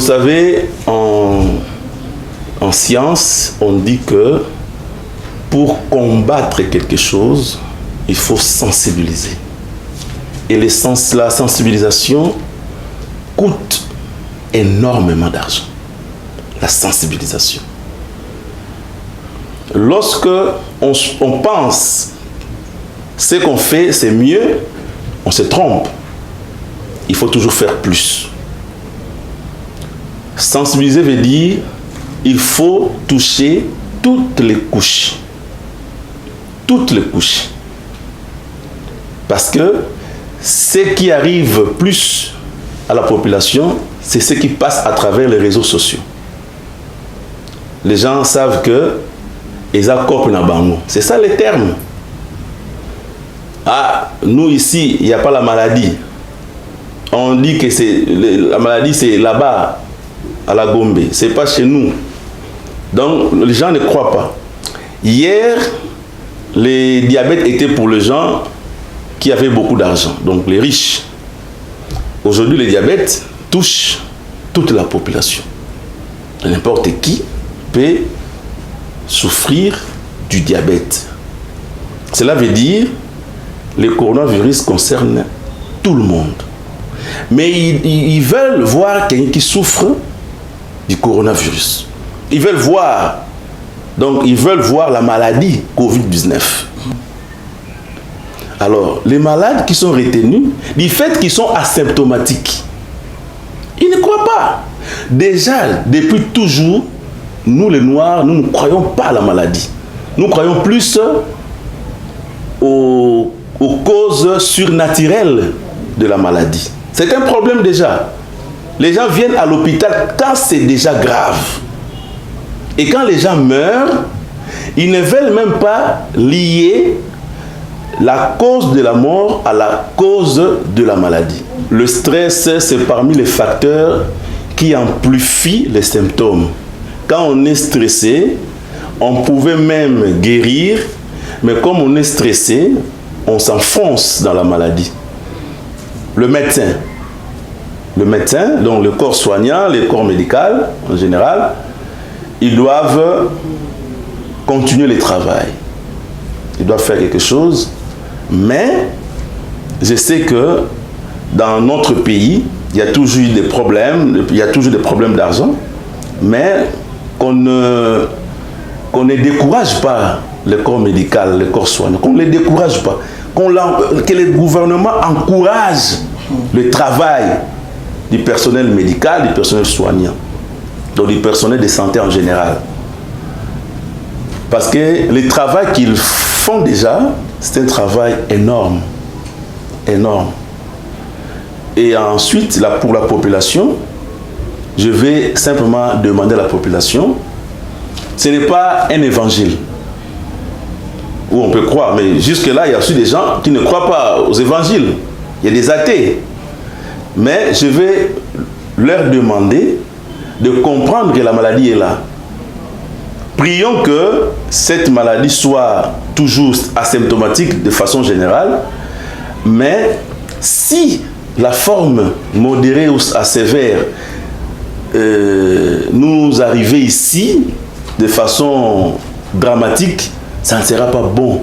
savez, en science, on dit que pour combattre quelque chose, il faut sensibiliser. Et la sensibilisation coûte énormément d'argent. La sensibilisation. Lorsque on pense ce qu'on fait, c'est mieux, on se trompe. Il faut toujours faire plus. Sensibiliser veut dire il faut toucher toutes les couches. Toutes les couches. Parce que ce qui arrive plus à la population, c'est ce qui passe à travers les réseaux sociaux. Les gens savent que c'est ça les termes. Ah, nous ici, il n'y a pas la maladie. On dit que la maladie, c'est là-bas, à la Gombe. Ce n'est pas chez nous. Donc, les gens ne croient pas. Hier, les diabètes étaient pour les gens qui avaient beaucoup d'argent, donc les riches. Aujourd'hui, le diabète touche toute la population. N'importe qui peut souffrir du diabète. Cela veut dire que le coronavirus concerne tout le monde. Mais ils veulent voir quelqu'un qui souffre du coronavirus. Ils veulent voir. Donc, ils veulent voir la maladie Covid-19. Alors, les malades qui sont retenus, du fait qu'ils sont asymptomatiques, ils ne croient pas. Déjà, depuis toujours, nous les Noirs, nous ne croyons pas à la maladie. Nous croyons plus aux causes surnaturelles de la maladie. C'est un problème déjà. Les gens viennent à l'hôpital quand c'est déjà grave. Et quand les gens meurent, ils ne veulent même pas lier la cause de la mort à la cause de la maladie. Le stress, c'est parmi les facteurs qui amplifient les symptômes. Quand on est stressé, on pouvait même guérir, mais comme on est stressé, on s'enfonce dans la maladie. Le médecin, donc le corps soignant, le corps médical en général, ils doivent continuer le travail. Ils doivent faire quelque chose, mais je sais que dans notre pays, il y a toujours eu des problèmes, il y a toujours des problèmes d'argent, mais qu'on ne décourage pas le corps médical, le corps soignant, qu'on ne les décourage pas, que le gouvernement encourage le travail du personnel médical, du personnel soignant, donc du personnel de santé en général. Parce que le travail qu'ils font déjà, c'est un travail énorme. Énorme. Et ensuite, là, pour la population, je vais simplement demander à la population, ce n'est pas un évangile où on peut croire, mais jusque-là, il y a aussi des gens qui ne croient pas aux évangiles. Il y a des athées. Mais je vais leur demander de comprendre que la maladie est là. Prions que cette maladie soit toujours asymptomatique de façon générale, mais si la forme modérée ou sévère nous arrivait ici de façon dramatique, ça ne sera pas bon